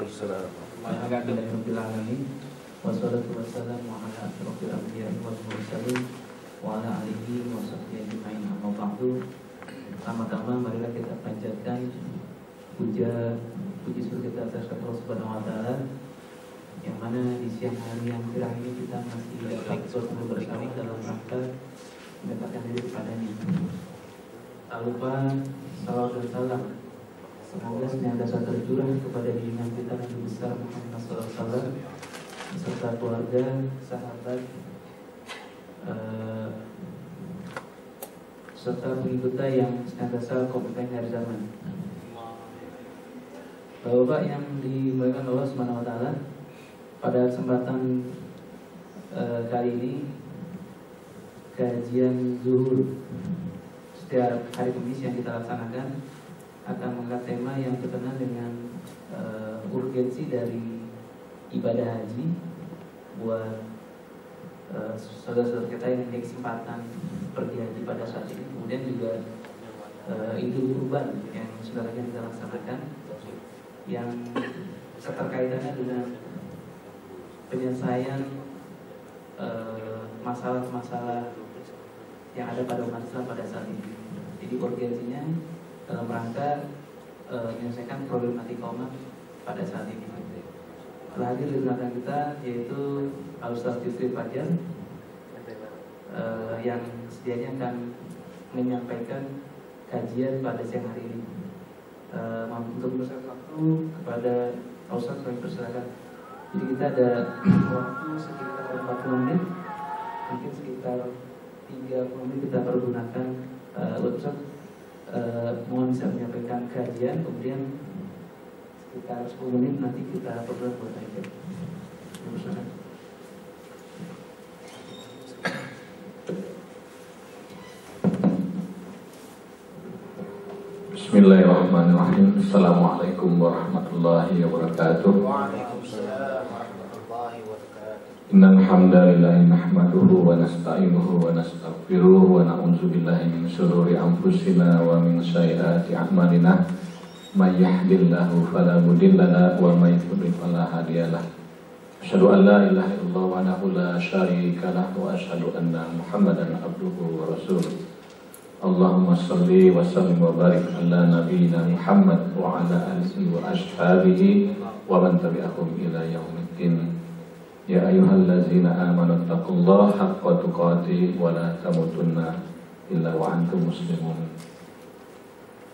Alhamdulillahirabbil alamin. Wassalatu wassalamu ala asyrofil anbiya'i wal mursalin wa ala alihi wa sahbihi ajma'in. Amma ba'du. Pertama-tama marilah kita panjatkan puji syukur kita atas Allah Subhanahu wa taala, yang mana di siang hari yang cerah ini kita masih dapat berkumpul bersama dalam rangka mendekatkan diri kepadanya. Tak lupa salawat dan salam semoga senantiasa tercurah kepada junjungan kita Nabi besar Muhammad SAW beserta keluarga, sahabat, serta pengikutnya yang senantiasa kompeten dari zaman. Bapak-bapak yang dimuliakan Allah Subhanahu wa taala, pada kesempatan kali ini kajian zuhur setiap hari Kamis yang kita laksanakan akan mengangkat tema yang berkenaan dengan urgensi dari ibadah haji buat saudara-saudara kita yang memiliki kesempatan pergi haji pada saat ini. Kemudian juga Idul Kurban yang saudara kita laksanakan, yang keterkaitannya dengan penyelesaian masalah-masalah yang ada pada umat Islam pada saat ini. Jadi urgensinya dalam rangka menyelesaikan problematika umat pada saat ini. Telah hadir di belakang kita yaitu Al-Ustaz Yusri Fajar yang sedianya akan menyampaikan kajian pada siang hari ini. Untuk berusaha waktu kepada Al-Ustaz, kami persilakan. Jadi kita ada waktu sekitar 40 menit, mungkin sekitar 30 menit kita pergunakan. Ustaz mohon bisa menyampaikan kajian, kemudian sekitar 10 menit nanti kita pergunakan buat tanya. Bismillahirrahmanirrahim. Assalamualaikum warahmatullahi wabarakatuh. Waalaikumsalam warahmatullahi wabarakatuh. Innal hamdalillah nahmaduhu wa nasta'inuhu wa nastaghfiruh wa na'udzu billahi min shururi anfusina wa min sayyiati a'malina. May yahdihillahu fala mudilla lahu wa may yudlil fala hadiyalah. Asyhadu an la ilaha illallah wahdahu la syarika lahu wa asyhadu anna Muhammadan abduhu wa rasuluh. Allahumma salli wa sallim wa barik ala nabiyyina Muhammad wa ala alihi wa ashabihi wa man tabi'ahum ila yaumiddin. Ya ayyuhallazina amanu taqullaha haqqa tuqatih wa la tamutunna illa wa antum muslimun.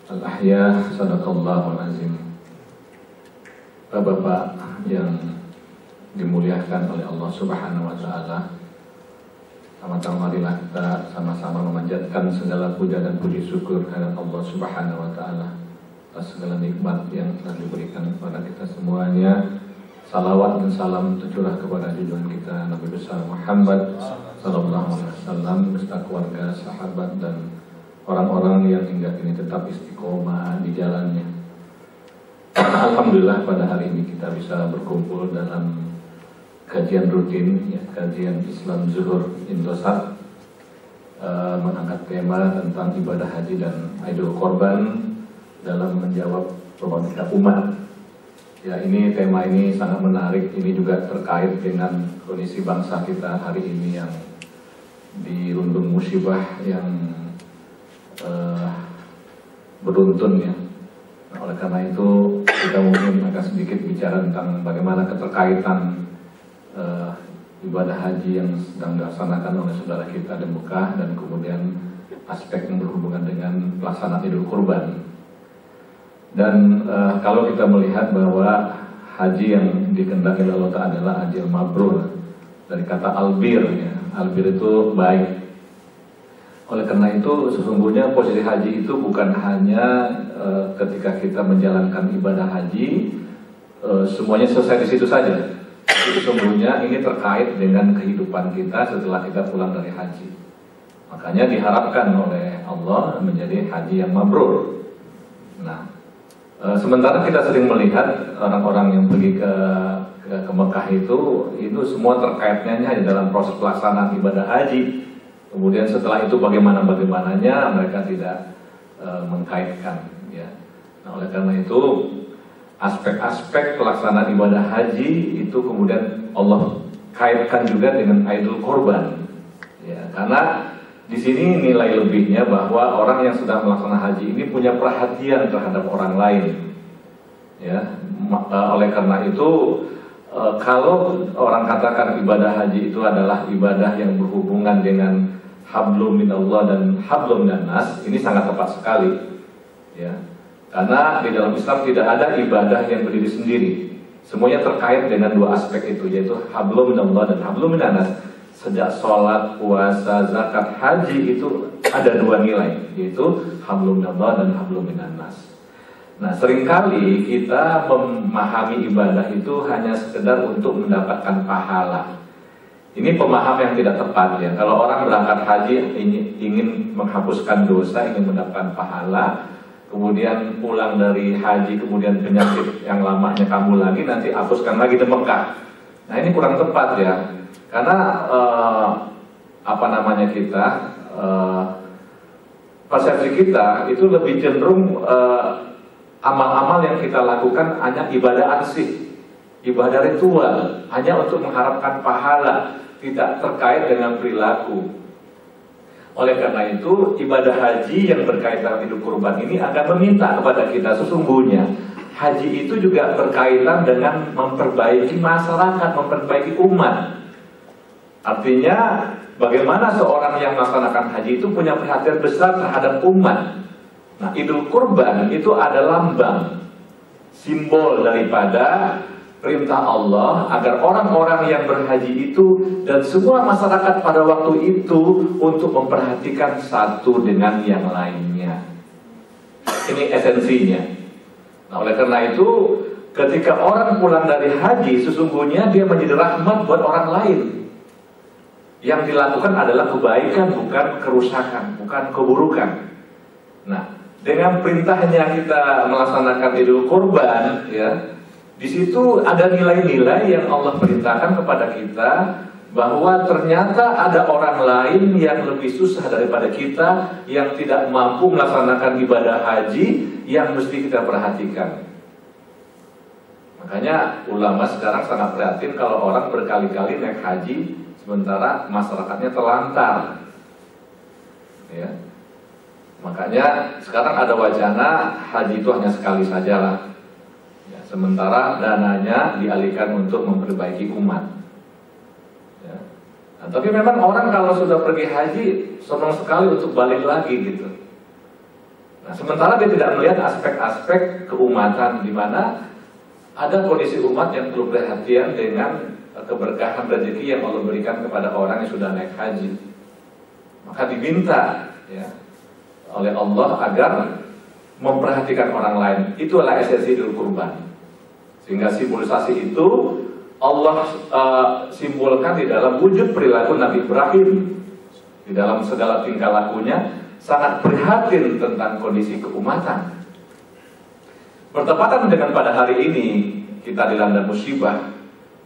Al-ahya sadaqallahu al-azim. Bapak-bapak yang dimuliakan oleh Allah Subhanahu wa taala, sama-sama marilah kita sama-sama memanjatkan segala puja dan puji syukur kepada Allah Subhanahu wa taala atas segala nikmat yang telah diberikan kepada kita semuanya. Salawat dan salam tercurah kepada junjungan kita Nabi besar Muhammad sallallahu alaihi wasallam beserta keluarga, sahabat dan orang-orang yang hingga kini tetap istiqomah di jalannya. Alhamdulillah pada hari ini kita bisa berkumpul dalam kajian rutin, ya, kajian Islam Zuhur Indosat, mengangkat tema tentang ibadah haji dan Idul Kurban dalam menjawab problematika umat. Ya, ini tema ini sangat menarik. Ini juga terkait dengan kondisi bangsa kita hari ini yang dirundung musibah yang beruntun, ya. Nah, oleh karena itu kita mungkin agak sedikit bicara tentang bagaimana keterkaitan ibadah haji yang sedang dilaksanakan oleh saudara kita di Mekah dan kemudian aspek yang berhubungan dengan pelaksanaan Idul Kurban. Dan kalau kita melihat bahwa haji yang dikehendaki oleh Allah Ta'ala adalah haji yang mabrur, dari kata albir, ya. Albir itu baik. Oleh karena itu sesungguhnya posisi haji itu bukan hanya ketika kita menjalankan ibadah haji semuanya selesai di situ saja. Sesungguhnya ini terkait dengan kehidupan kita setelah kita pulang dari haji. Makanya diharapkan oleh Allah menjadi haji yang mabrur. Nah, sementara kita sering melihat orang-orang yang pergi ke Mekah itu semua terkaitnya hanya dalam proses pelaksanaan ibadah haji. Kemudian setelah itu bagaimananya mereka tidak mengkaitkan, ya. Nah, oleh karena itu aspek-aspek pelaksanaan ibadah haji itu kemudian Allah kaitkan juga dengan Idul Kurban. Ya, karena di sini nilai lebihnya bahwa orang yang sedang melaksanakan haji ini punya perhatian terhadap orang lain. Ya, oleh karena itu kalau orang katakan ibadah haji itu adalah ibadah yang berhubungan dengan hablum minallah dan hablum minannas, ini sangat tepat sekali. Ya, karena di dalam Islam tidak ada ibadah yang berdiri sendiri. Semuanya terkait dengan dua aspek itu, yaitu hablum minallah dan hablum minannas. Sejak sholat, puasa, zakat, haji itu ada dua nilai, yaitu hablum minallah dan hablum minannas. Nah, seringkali kita memahami ibadah itu hanya sekedar untuk mendapatkan pahala. Ini pemahaman yang tidak tepat ya. Kalau orang berangkat haji ingin menghapuskan dosa, ingin mendapatkan pahala, kemudian pulang dari haji, kemudian penyakit yang lamanya kambuh lagi, nanti hapuskan lagi di Mekah. Nah, ini kurang tepat ya. Karena persepsi kita itu lebih cenderung amal-amal yang kita lakukan hanya ibadah ansih, ibadah ritual, hanya untuk mengharapkan pahala, tidak terkait dengan perilaku. Oleh karena itu, ibadah haji yang berkaitan Idul Kurban ini akan meminta kepada kita sesungguhnya haji itu juga berkaitan dengan memperbaiki masyarakat, memperbaiki umat. Artinya, bagaimana seorang yang melaksanakan haji itu punya perhatian besar terhadap umat. Nah, Idul Kurban itu adalah lambang, simbol daripada perintah Allah agar orang-orang yang berhaji itu dan semua masyarakat pada waktu itu untuk memperhatikan satu dengan yang lainnya. Ini esensinya. Nah, oleh karena itu, ketika orang pulang dari haji, sesungguhnya dia menjadi rahmat buat orang lain. Yang dilakukan adalah kebaikan, bukan kerusakan, bukan keburukan. Nah, dengan perintahnya kita melaksanakan Idul Kurban, ya, di situ ada nilai-nilai yang Allah perintahkan kepada kita bahwa ternyata ada orang lain yang lebih susah daripada kita, yang tidak mampu melaksanakan ibadah haji, yang mesti kita perhatikan. Makanya ulama sekarang sangat prihatin kalau orang berkali-kali naik haji sementara masyarakatnya terlantar. Ya. Makanya sekarang ada wacana haji itu hanya sekali saja lah. Ya, sementara dananya dialihkan untuk memperbaiki umat. Ya. Nah, tapi memang orang kalau sudah pergi haji senang sekali untuk balik lagi gitu. Nah, sementara dia tidak melihat aspek-aspek keumatan di mana ada kondisi umat yang perlu perhatian dengan keberkahan rezeki yang Allah berikan kepada orang yang sudah naik haji. Maka diminta ya oleh Allah agar memperhatikan orang lain. Itulah esensi Idul Kurban. Sehingga simbolisasi itu Allah simbolkan di dalam wujud perilaku Nabi Ibrahim. Di dalam segala tingkah lakunya sangat prihatin tentang kondisi keumatan. Bertepatan dengan pada hari ini kita dilanda musibah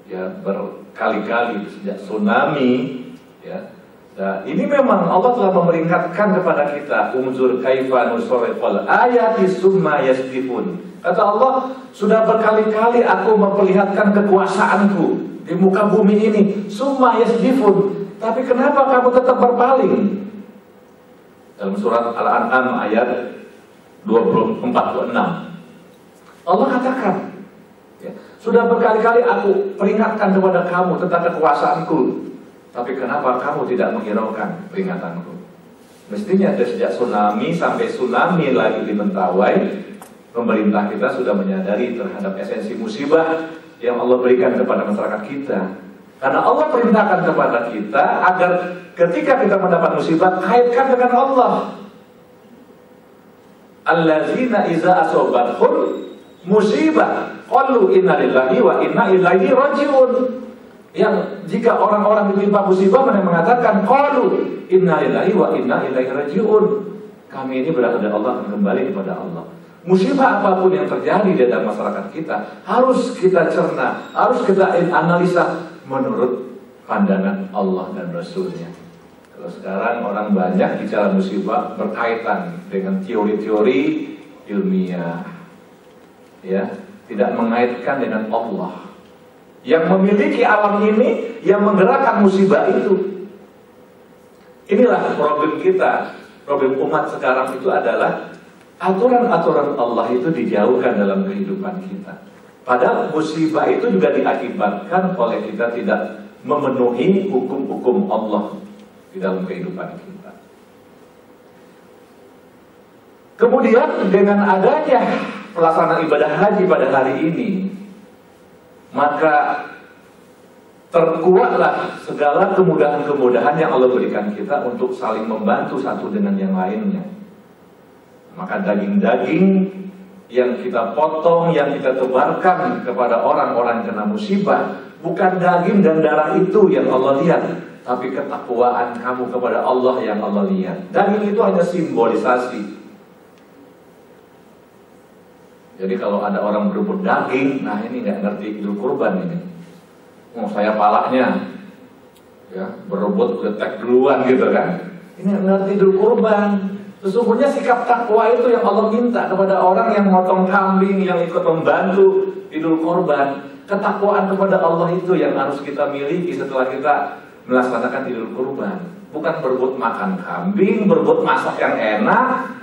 ya berkali-kali sejak tsunami ya. Nah, ini memang Allah telah memperingatkan kepada kita, unzur kaifa nusarriful ayati summa yasdifun. Kata Allah, sudah berkali-kali aku memperlihatkan kekuasaanku di muka bumi ini, summa yasdifun. Tapi kenapa kamu tetap berpaling? Dalam surat Al-An'am ayat 24-26 Allah katakan ya, sudah berkali-kali aku peringatkan kepada kamu tentang kekuasaanku, tapi kenapa kamu tidak menghiraukan peringatanku? Mestinya sejak tsunami sampai tsunami lagi di Mentawai, pemerintah kita sudah menyadari terhadap esensi musibah yang Allah berikan kepada masyarakat kita. Karena Allah perintahkan kepada kita agar ketika kita mendapat musibah, kaitkan dengan Allah. Allazina iza asobathum musibah qalu inna lillahi wa inna ilaihi rajiun. Yang jika orang-orang ditimpa musibah mereka mengatakan qalu inna lillahi wa inna ilaihi rajiun. Kami ini berasal dari Allah, akan kembali kepada Allah. Musibah apapun yang terjadi di dalam masyarakat kita harus kita cerna, harus kita analisa menurut pandangan Allah dan Rasulnya. Kalau sekarang orang banyak bicara musibah berkaitan dengan teori-teori ilmiah, ya, tidak mengaitkan dengan Allah yang memiliki alam ini, yang menggerakkan musibah itu. Inilah problem kita, problem umat sekarang itu adalah aturan-aturan Allah itu dijauhkan dalam kehidupan kita. Padahal musibah itu juga diakibatkan oleh kita tidak memenuhi hukum-hukum Allah di dalam kehidupan kita. Kemudian dengan adanya pelaksanaan ibadah haji pada hari ini, maka terkuatlah segala kemudahan-kemudahan yang Allah berikan kita untuk saling membantu satu dengan yang lainnya. Maka daging-daging yang kita potong, yang kita tebarkan kepada orang-orang yang kena musibah, bukan daging dan darah itu yang Allah lihat, tapi ketakwaan kamu kepada Allah yang Allah lihat. Daging itu hanya simbolisasi. Jadi kalau ada orang berebut daging, nah ini nggak ngerti Idul Kurban ini. Oh, saya palaknya, ya berebut detek duluan gitu kan. Ini nggak ngerti Idul Kurban. Sesungguhnya sikap takwa itu yang Allah minta kepada orang yang motong kambing, yang ikut membantu Idul Kurban. Ketakwaan kepada Allah itu yang harus kita miliki setelah kita melaksanakan Idul Kurban. Bukan berebut makan kambing, berebut masak yang enak.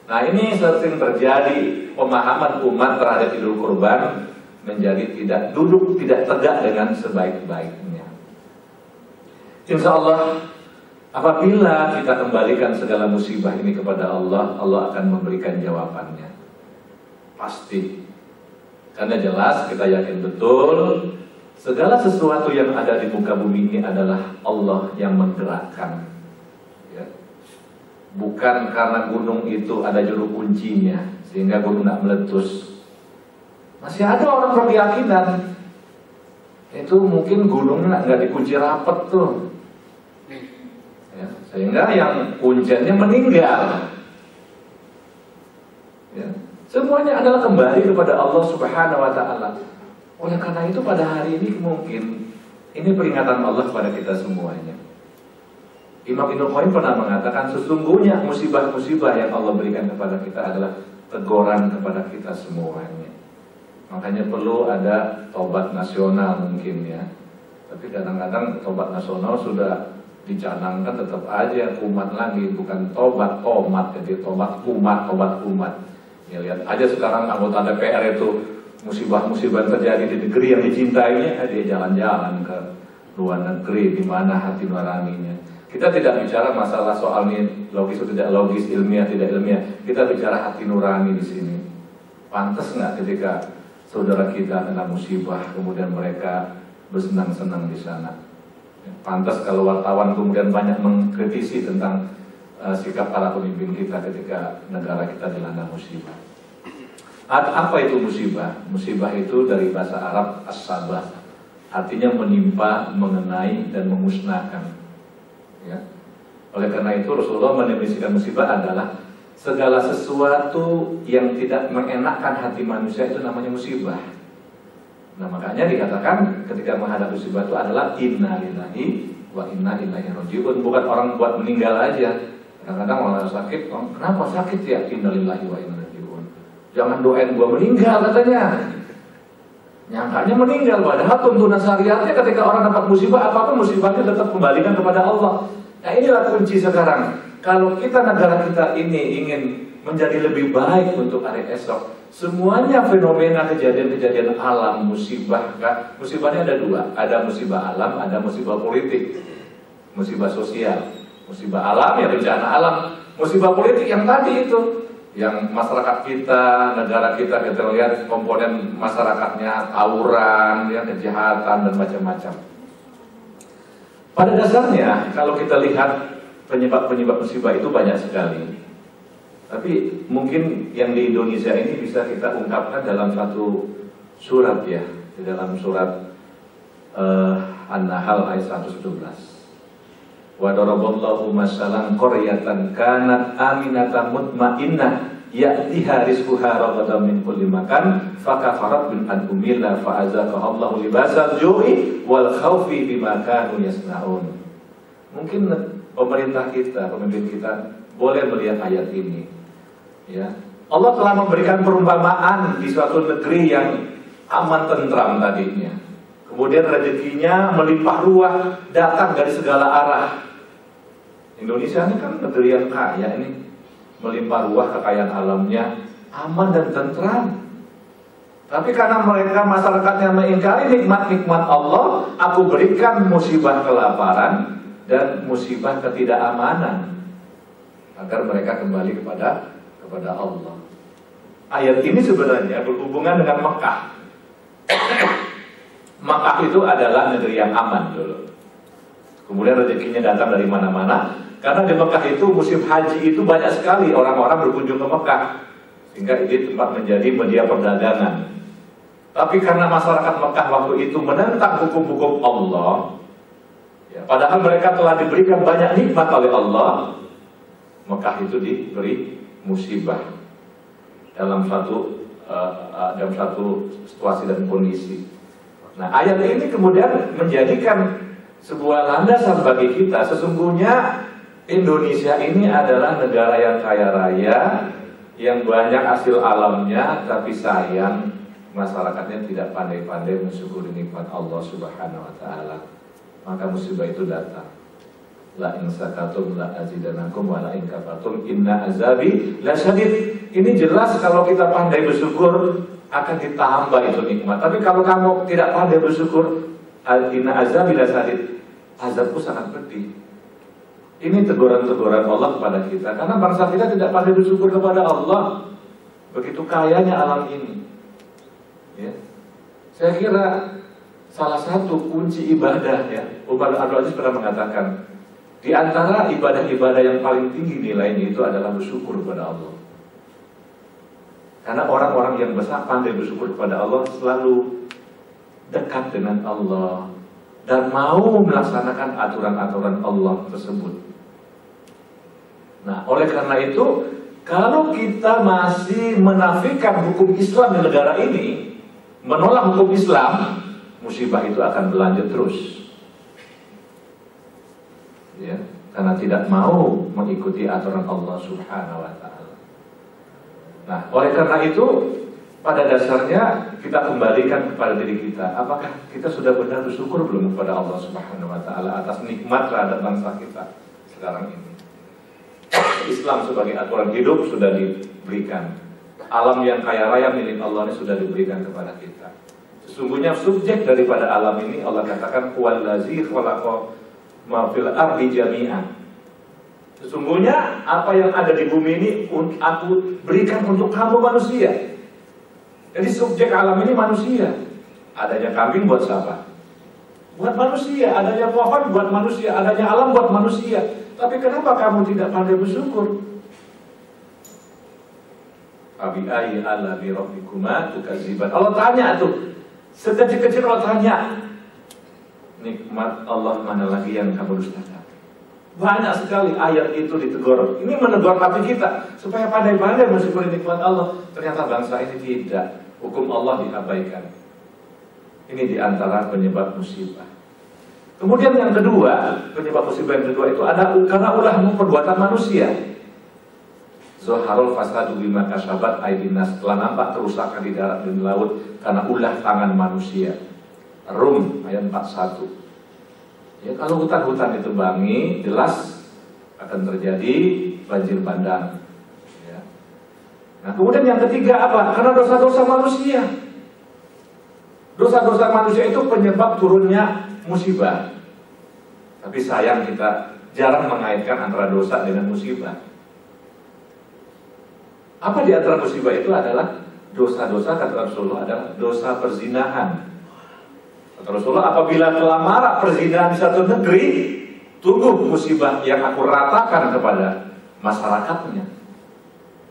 Nah ini sering terjadi pemahaman umat terhadap Idul Kurban menjadi tidak duduk, tidak tegak dengan sebaik-baiknya. Insya Allah apabila kita kembalikan segala musibah ini kepada Allah, Allah akan memberikan jawabannya. Pasti. Karena jelas kita yakin betul segala sesuatu yang ada di muka bumi ini adalah Allah yang menggerakkan. Ya. Bukan karena gunung itu ada juru kuncinya sehingga gunung tidak meletus. Masih ada orang berkeyakinan itu mungkin gunungnya nggak dikunci rapat tuh. Ya, sehingga yang kuncinya meninggal. Ya. Semuanya adalah kembali kepada Allah Subhanahu wa Ta'ala. Oleh karena itu pada hari ini mungkin ini peringatan Allah kepada kita semuanya. Imam Ibnu Qayyim pernah mengatakan sesungguhnya musibah-musibah yang Allah berikan kepada kita adalah teguran kepada kita semuanya. Makanya perlu ada tobat nasional mungkin ya. Tapi kadang-kadang tobat nasional sudah dicanangkan tetap aja kumat lagi, bukan tobat jadi tobat kumat. Ya lihat aja sekarang anggota DPR itu musibah-musibah terjadi di negeri yang dicintainya, dia jalan-jalan ke luar negeri, di mana hati nuraninya. Kita tidak bicara masalah soal ini logis atau tidak logis, ilmiah tidak ilmiah. Kita bicara hati nurani di sini. Pantas nggak ketika saudara kita kena musibah, kemudian mereka bersenang-senang di sana? Pantas kalau wartawan kemudian banyak mengkritisi tentang sikap para pemimpin kita ketika negara kita dilanda musibah. Apa itu musibah? Musibah itu dari bahasa Arab as-sabah, artinya menimpa, mengenai, dan memusnahkan. Ya. Oleh karena itu Rasulullah mendefinisikan musibah adalah segala sesuatu yang tidak mengenakkan hati manusia itu namanya musibah. Nah makanya dikatakan ketika menghadapi musibah itu adalah inna lillahi wa inna ilaihi raji'un. Bukan orang buat meninggal aja. Kadang-kadang orang sakit, kenapa sakit ya? Inna lillahi wa inna ilaihi raji'un. Jangan doain gua meninggal katanya. Nyangkanya meninggal, padahal tuntunan syariatnya ketika orang dapat musibah apapun musibahnya tetap kembalikan kepada Allah. Nah inilah kunci sekarang. Kalau kita negara kita ini ingin menjadi lebih baik untuk hari esok, semuanya fenomena kejadian-kejadian alam, musibah, kan? Musibahnya ada dua, ada musibah alam, ada musibah politik, musibah sosial. Musibah alam ya bencana alam, musibah politik yang tadi itu, yang masyarakat kita, negara kita lihat komponen masyarakatnya tawuran, ya, kejahatan dan macam-macam. Pada dasarnya kalau kita lihat penyebab-penyebab musibah itu banyak sekali. Tapi mungkin yang di Indonesia ini bisa kita ungkapkan dalam satu surat ya, di dalam surat An-Nahl ayat 112. Wa daraballahu masalan qaryatan kanat aminatan mutmainnah ya'tiha rizquha ragadan min kulli makan fakafarat bil anhumillah fa'azaqaha Allahu libasal ju'i wal khaufi bima kanu yasnaun. Mungkin pemerintah kita, pemimpin kita boleh melihat ayat ini. Ya, Allah telah memberikan perumpamaan di suatu negeri yang aman tentram tadinya. Kemudian rezekinya melimpah ruah, datang dari segala arah. Indonesia ini kan negeri yang kaya ini, melimpah ruah kekayaan alamnya, aman dan tentram. Tapi karena mereka masyarakatnya mengingkari nikmat-nikmat Allah, aku berikan musibah kelaparan dan musibah ketidakamanan agar mereka kembali kepada Allah. Ayat ini sebenarnya berhubungan dengan Mekah. Mekah itu adalah negeri yang aman dulu. Kemudian rezekinya datang dari mana-mana. Karena di Mekah itu musim haji itu banyak sekali orang-orang berkunjung ke Mekah, sehingga ini tempat menjadi media perdagangan. Tapi karena masyarakat Mekah waktu itu menentang hukum-hukum Allah, ya, padahal mereka telah diberikan banyak nikmat oleh Allah, Mekah itu diberi musibah dalam satu situasi dan kondisi. Nah, ayat ini kemudian menjadikan sebuah landasan bagi kita. Sesungguhnya Indonesia ini adalah negara yang kaya raya, yang banyak hasil alamnya, tapi sayang masyarakatnya tidak pandai-pandai mensyukuri nikmat Allah Subhanahu wa taala. Maka musibah itu datang. La in sakatum la azidanakum wa la in kafartum inna azabi lasyadid. Ini jelas kalau kita pandai bersyukur akan ditambah itu nikmat. Tapi kalau kamu tidak pandai bersyukur, inna azabi lasyadid, azabku sangat pedih. Ini teguran-teguran Allah kepada kita karena bangsa kita tidak pandai bersyukur kepada Allah. Begitu kayanya alam ini. Ya. Saya kira salah satu kunci ibadah, ya, Umar Abdul Aziz pernah mengatakan, di antara ibadah-ibadah yang paling tinggi nilainya itu adalah bersyukur kepada Allah. Karena orang-orang yang besar pandai bersyukur kepada Allah selalu dekat dengan Allah dan mau melaksanakan aturan-aturan Allah tersebut. Nah, oleh karena itu, kalau kita masih menafikan hukum Islam di negara ini, menolak hukum Islam, musibah itu akan berlanjut terus. Ya, karena tidak mau mengikuti aturan Allah Subhanahu wa taala. Nah, oleh karena itu, pada dasarnya kita kembalikan kepada diri kita. Apakah kita sudah benar bersyukur belum kepada Allah Subhanahu wa taala atas nikmat terhadap bangsa kita sekarang ini? Islam sebagai aturan hidup sudah diberikan. Alam yang kaya raya milik Allah ini sudah diberikan kepada kita. Sesungguhnya subjek daripada alam ini Allah katakan huwallazi khalaqa ma fil ardi jami'an. Sesungguhnya apa yang ada di bumi ini aku berikan untuk kamu manusia. Jadi subjek alam ini manusia. Adanya kambing buat siapa? Buat manusia. Adanya pohon buat manusia. Adanya alam buat manusia. Tapi kenapa kamu tidak pandai bersyukur? Abi ayyi ala bi rabbikuma tukadziban. Allah tanya tuh. Sekecil-kecil Allah tanya. Nikmat Allah mana lagi yang kamu dustakan? Banyak sekali ayat itu ditegur. Ini menegur hati kita supaya pandai-pandai bersyukur nikmat Allah. Ternyata bangsa ini tidak. Hukum Allah diabaikan. Ini diantara penyebab musibah. Kemudian yang kedua, penyebab musibah yang kedua itu ada karena ulahmu perbuatan manusia. Zoharul fasadu bima kasabat aydin nas. Telah nampak kerusakan di darat dan di laut karena ulah tangan manusia. Rum ayat 41. Ya, kalau hutan-hutan ditebangi, jelas akan terjadi banjir bandang. Ya. Nah, kemudian yang ketiga apa? Karena dosa-dosa manusia. Dosa-dosa manusia itu penyebab turunnya musibah. Tapi sayang kita jarang mengaitkan antara dosa dengan musibah. Apa di antara musibah itu adalah dosa-dosa, kata Rasulullah, adalah dosa perzinahan. Kata Rasulullah, apabila telah marak perzinahan di satu negeri, tunggu musibah yang aku ratakan kepada masyarakatnya.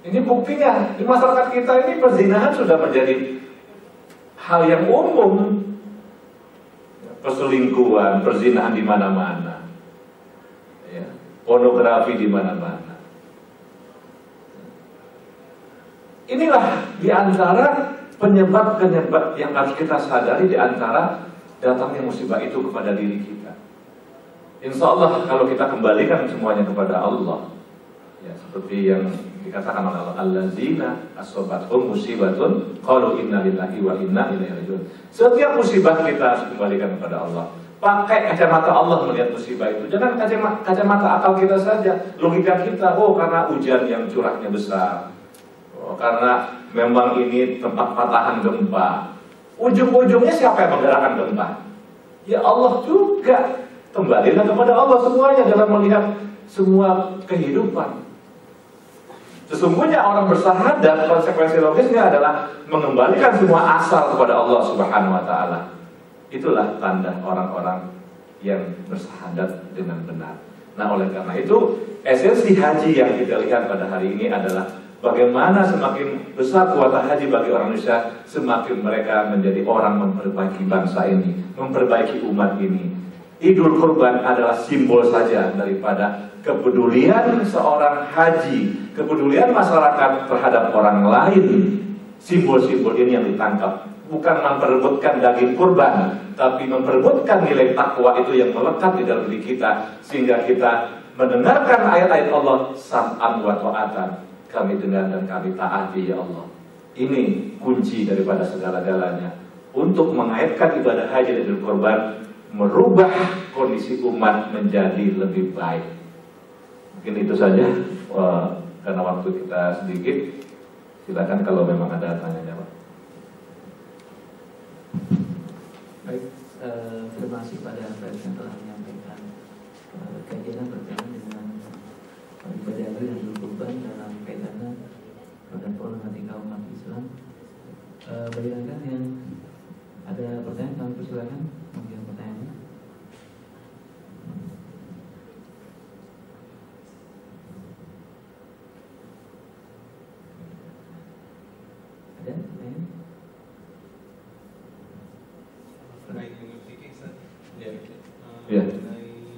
Ini buktinya, di masyarakat kita ini perzinahan sudah menjadi hal yang umum. Perselingkuhan, perzinahan di mana-mana, ya, pornografi di mana-mana. Inilah di antara penyebab-penyebab yang harus kita sadari di antara datangnya musibah itu kepada diri kita. Insya Allah kalau kita kembalikan semuanya kepada Allah, ya, seperti yang dikatakan oleh Allah, allazina asobathum musibatun qalu inna lillahi wa inna ilaihi raji'un. Setiap musibah kita harus kembalikan kepada Allah. Pakai kacamata Allah melihat musibah itu. Jangan kacamata akal kita saja, logika kita. Oh, karena hujan yang curahnya besar. Oh, karena memang ini tempat patahan gempa. Ujung-ujungnya siapa yang menggerakkan gempa? Ya Allah juga. Kembalilah kepada Allah semuanya dalam melihat semua kehidupan. Sesungguhnya orang bersahadat, konsekuensi logisnya adalah mengembalikan semua asal kepada Allah Subhanahu wa Ta'ala. Itulah tanda orang-orang yang bersahadat dengan benar. Nah, oleh karena itu, esensi haji yang kita lihat pada hari ini adalah bagaimana semakin besar kuota haji bagi orang Indonesia, semakin mereka menjadi orang memperbaiki bangsa ini, memperbaiki umat ini. Idul Kurban adalah simbol saja daripada kepedulian seorang haji, kepedulian masyarakat terhadap orang lain. Simbol-simbol ini yang ditangkap, bukan memperebutkan daging kurban, tapi memperebutkan nilai takwa itu yang melekat di dalam diri kita, sehingga kita mendengarkan ayat-ayat Allah, sam'an wa ta'atan, kami dengar dan kami taati ya Allah. Ini kunci daripada segala-galanya untuk mengaitkan ibadah haji dan Idul Kurban, merubah kondisi umat menjadi lebih baik. Mungkin itu saja, karena waktu kita sedikit. Silakan kalau memang ada tanya-jawab. Baik, terima kasih pada Pak yang telah menyampaikan kajian berkaitan dengan ibadah haji dan Idul Kurban dalam kaitannya pada problematika umat Islam. Bagi rekan yang ada pertanyaan, kami persilakan mungkin pertanyaannya. Ada pertanyaan? Terkait dengan fikih, Ustaz. Ya. Mengenai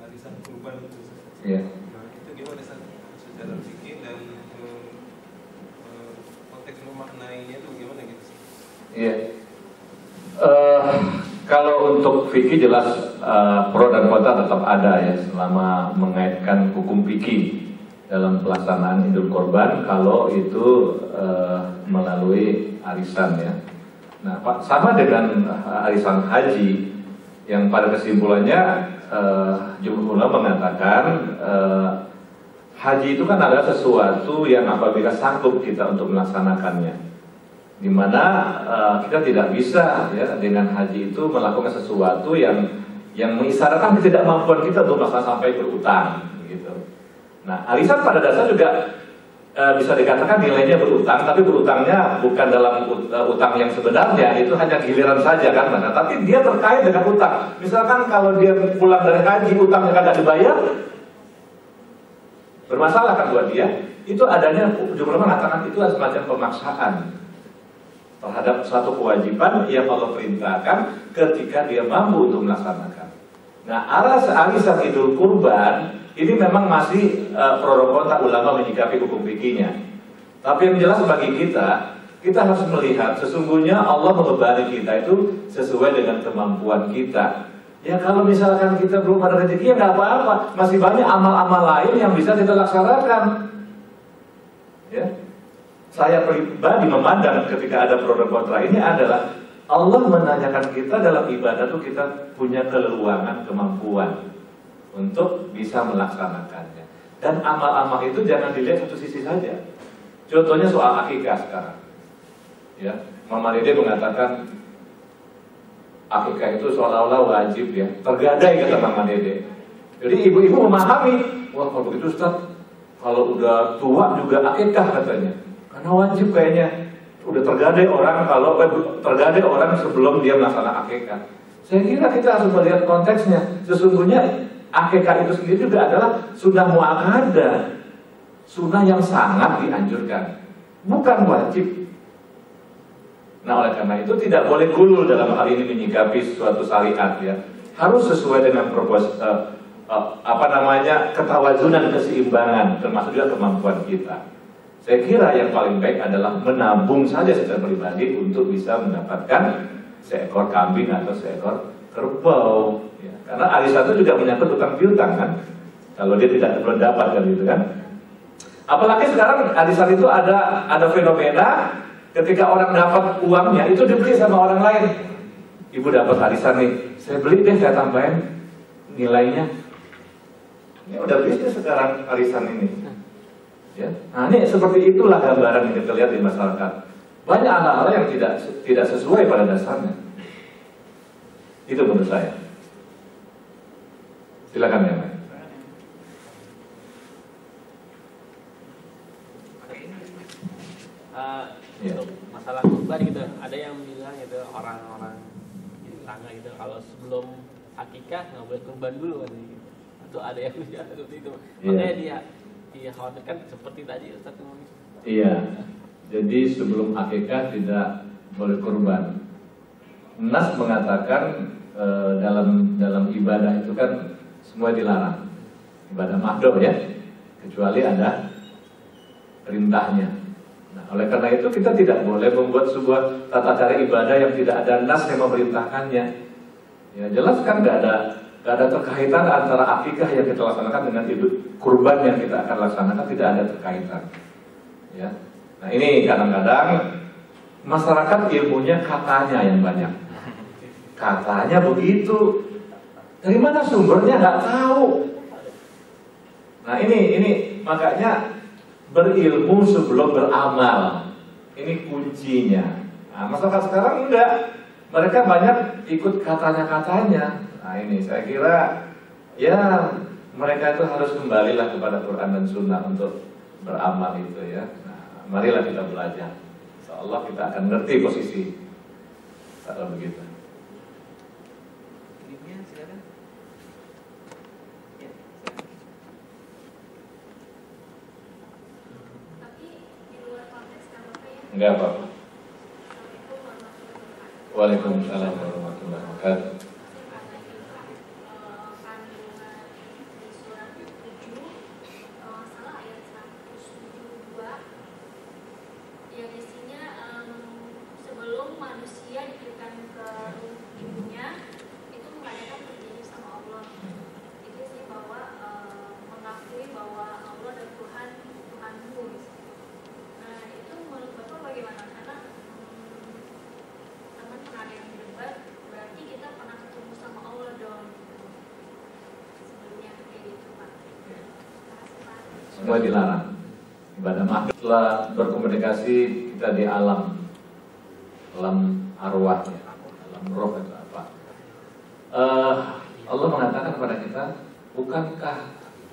arisan kurban itu, Ustaz. Ya. Nah, itu gimana, Ustaz? Secara fikih dan konteks memaknainya itu gimana gitu, Ustaz? Iya. Kalau untuk fikih jelas pro dan kontra tetap ada ya, selama mengaitkan hukum fikih dalam pelaksanaan Idul Kurban kalau itu melalui arisan ya. Nah, sama dengan arisan haji yang pada kesimpulannya jumhur ulama mengatakan haji itu kan adalah sesuatu yang apabila sanggup kita untuk melaksanakannya, di mana kita tidak bisa ya dengan haji itu melakukan sesuatu yang mengisyaratkan ketidakmampuan kita untuk melaksanakan sampai berutang gitu. Nah, arisan pada dasar juga bisa dikatakan nilainya berutang, tapi berutangnya bukan dalam utang yang sebenarnya, itu hanya giliran saja kan, nah, tapi dia terkait dengan utang. Misalkan kalau dia pulang dari haji utangnya kagak dibayar, bermasalah kan buat dia. Itu adanya, jumlah mengatakan itu adalah semacam pemaksaan terhadap suatu kewajiban yang Allah perintahkan ketika dia mampu untuk melaksanakan. Nah, arisan Idul Kurban ini memang masih pro dan kontra ulama menyikapi hukum fikihnya. Tapi yang jelas bagi kita harus melihat sesungguhnya Allah membebani kita itu sesuai dengan kemampuan kita. Ya kalau misalkan kita belum ada rezeki ya nggak apa-apa, masih banyak amal-amal lain yang bisa kita laksanakan. Ya. Saya pribadi memandang ketika ada pro dan kontra ini adalah Allah menanyakan kita dalam ibadah itu kita punya keleluangan, kemampuan untuk bisa melaksanakannya. Dan amal-amal itu jangan dilihat satu sisi saja. Contohnya soal akikah sekarang. Ya, Mama Dede mengatakan akikah itu seolah-olah wajib ya. Tergadai kata Mama Dede. Jadi ibu-ibu memahami, wah kalau begitu Ustaz, kalau udah tua juga akikah katanya. Karena wajib kayaknya. Udah tergadai orang tergadai orang sebelum dia melaksanakan akikah. Saya kira kita harus melihat konteksnya. Sesungguhnya akikah itu sendiri juga adalah sunnah muakkadah, sunnah yang sangat dianjurkan, bukan wajib. Nah, oleh karena itu tidak boleh gulul dalam hal ini menyikapi suatu syariat ya. Harus sesuai dengan ketawazunan, keseimbangan, termasuk juga kemampuan kita. Saya kira yang paling baik adalah menabung saja secara pribadi untuk bisa mendapatkan seekor kambing atau seekor kerbau. Ya, karena arisan itu juga menyangkut utang piutang kan. Kalau dia belum dapat kan gitu kan. Apalagi sekarang arisan itu ada fenomena ketika orang dapat uangnya itu dibeli sama orang lain. Ibu dapat arisan nih, saya beli deh, saya tambahin nilainya. Ini udah bisnis sekarang arisan ini. Ya. Nah ini seperti itulah gambaran yang kita lihat di masyarakat. Banyak hal-hal yang tidak sesuai pada dasarnya. Itu menurut saya. Silakan ya, Pak. Untuk masalah kurban gitu, ada yang bilang gitu orang-orang di tetangga gitu kalau sebelum akikah nggak boleh kurban dulu katanya gitu. Atau ada yang bilang seperti itu. Makanya dia khawatirkan seperti tadi Ustaz ngomong. Iya. Jadi sebelum akikah tidak boleh kurban. Nas mengatakan dalam ibadah itu kan semua dilarang. Ibadah mahdoh ya, kecuali ada perintahnya. Nah, oleh karena itu kita tidak boleh membuat sebuah tata cara ibadah yang tidak ada nas yang memerintahkannya. Ya jelas kan nggak ada terkaitan antara akikah yang kita laksanakan dengan kurban yang kita akan laksanakan, tidak ada terkaitan. Ya. Nah ini kadang-kadang masyarakat ilmunya katanya yang banyak. Katanya begitu. Dari mana sumbernya nggak tahu. Nah ini makanya berilmu sebelum beramal. Ini kuncinya. Nah, masyarakat sekarang enggak. Mereka banyak ikut katanya-katanya. Nah ini saya kira ya mereka itu harus kembalilah kepada Quran dan Sunnah untuk beramal itu ya. Nah, marilah kita belajar. Insyaallah kita akan ngerti posisi kalau begitu. Enggak apa-apa. Waalaikumsalam warahmatullahi wabarakatuh. Yang isinya sebelum manusia diberikan ke ibunya itu mengadakan perjanjian sama Allah. Itu sih bahwa mengakui bahwa Allah adalah Tuhanmu. Nah itu menurut Bapak bagaimana? Karena teman pernah ada yang berdebat, berarti kita pernah ketemu sama Allah dong. Sebelumnya kayak gitu Pak. Semua dilarang. Ibadah mahdoh setelah berkomunikasi kita di alam arwahnya, alam roh itu apa? Allah mengatakan kepada kita, bukankah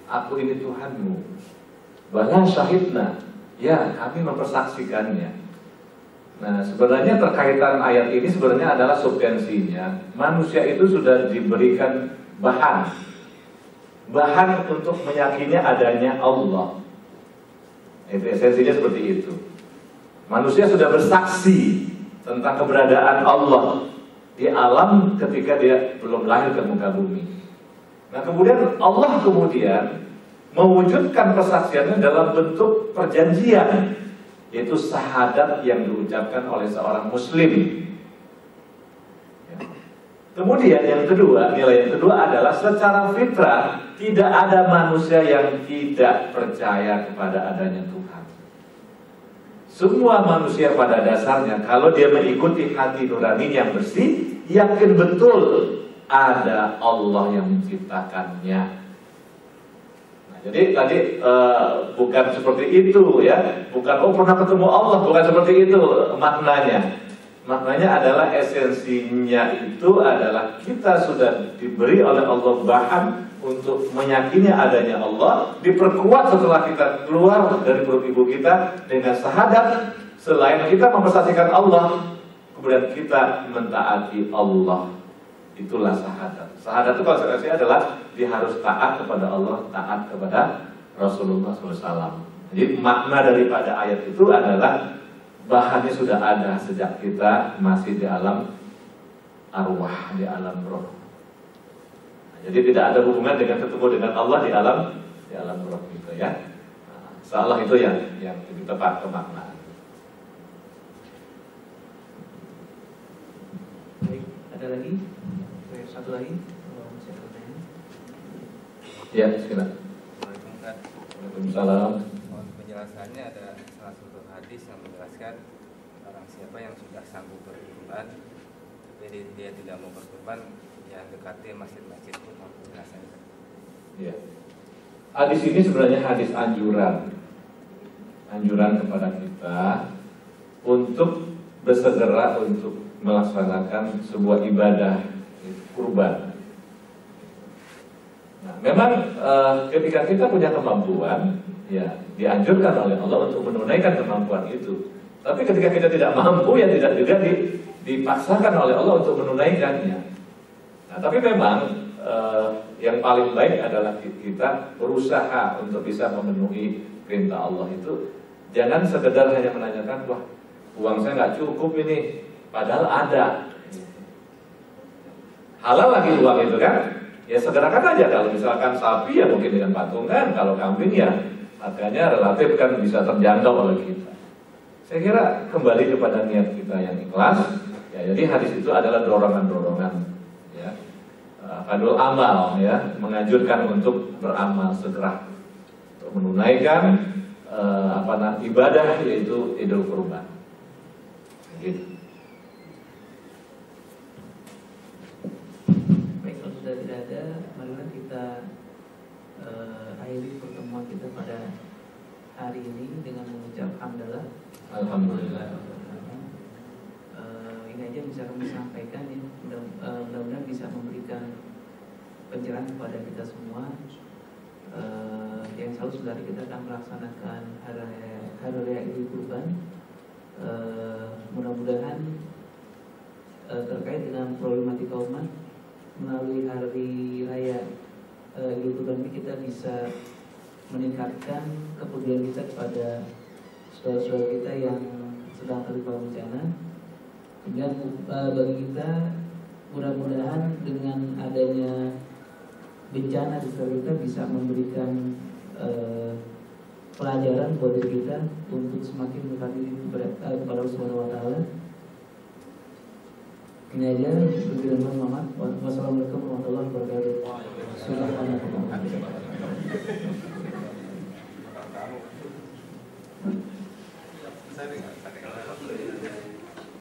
aku ini Tuhanmu? Bala syahidna, ya kami mempersaksikannya. Nah sebenarnya terkaitan ayat ini sebenarnya adalah substansinya. Manusia itu sudah diberikan bahan untuk meyakini adanya Allah. Itu esensinya seperti itu. Manusia sudah bersaksi tentang keberadaan Allah di alam ketika dia belum lahir ke muka bumi. Nah kemudian Allah mewujudkan persaksiannya dalam bentuk perjanjian, yaitu syahadat yang diucapkan oleh seorang muslim. Kemudian yang kedua, nilai yang kedua adalah secara fitrah tidak ada manusia yang tidak percaya kepada adanya Tuhan. Semua manusia pada dasarnya kalau dia mengikuti hati nurani yang bersih, yakin betul ada Allah yang menciptakannya. Nah, jadi tadi bukan seperti itu ya, bukan pernah ketemu Allah, bukan seperti itu maknanya. Maknanya adalah esensinya itu adalah kita sudah diberi oleh Allah bahan untuk meyakini adanya Allah, diperkuat setelah kita keluar dari perut ibu kita dengan syahadat. Selain kita mempersaksikan Allah, kemudian kita mentaati Allah. Itulah syahadat. Syahadat itu konsekuensinya adalah dia harus taat kepada Allah, taat kepada Rasulullah SAW. Jadi makna daripada ayat itu adalah bahannya sudah ada sejak kita masih di alam arwah, di alam roh. Nah, jadi tidak ada hubungan dengan ketemu dengan Allah di alam roh gitu ya. Nah, insyaallah itu yang lebih tepat kemaknaan. Baik, ada lagi? Satu lagi? Masih ada pertanyaan? Ya, silakan. Waalaikumsalam. Waalaikumsalam. Mohon bahasanya ada salah satu hadis yang menjelaskan orang siapa yang sudah sanggup berkurban tapi dia tidak mau berkurban, ya dekati masjid-masjid pun rasanya. Ya. Hadis ini sebenarnya hadis anjuran kepada kita untuk bersegera untuk melaksanakan sebuah ibadah kurban. Nah, memang ketika kita punya kemampuan, ya dianjurkan oleh Allah untuk menunaikan kemampuan itu. Tapi ketika kita tidak mampu, ya tidak juga dipaksakan oleh Allah untuk menunaikannya. Nah, tapi memang yang paling baik adalah kita berusaha untuk bisa memenuhi perintah Allah itu. Jangan sekedar hanya menanyakan, wah uang saya nggak cukup ini, padahal ada. Halal lagi uang itu kan? Ya segerakan aja. Kalau misalkan sapi ya mungkin dengan patungan, kalau kambing ya harganya relatif kan bisa terjangkau oleh kita. Saya kira kembali kepada niat kita yang ikhlas. Ya, jadi hadis itu adalah dorongan-dorongan, ya, fadul amal, ya, menganjurkan untuk beramal segera untuk menunaikan ibadah yaitu Idul Kurban. Gitu. Baik, kalau sudah tidak ada, marilah kita akhiri pertemuan kita pada hari ini dengan mengucap hamdalah. Alhamdulillah. Ini aja bisa kami sampaikan ya. Mudah-mudahan bisa memberikan pencerahan kepada kita semua. Yang selalu saudara kita akan melaksanakan hari raya Idul Kurban. Mudah-mudahan terkait dengan problematika umat melalui hari raya Idul Kurban ini kita bisa meningkatkan kepedulian kita kepada saudara-saudara kita yang sedang tertimpa bencana. Kemudian bagi kita mudah-mudahan dengan adanya bencana di sekitar kita bisa memberikan pelajaran buat diri kita untuk semakin mendekati kepada Allah Subhanahu wa taala. Ini aja, Wassalamualaikum warahmatullahi wabarakatuh.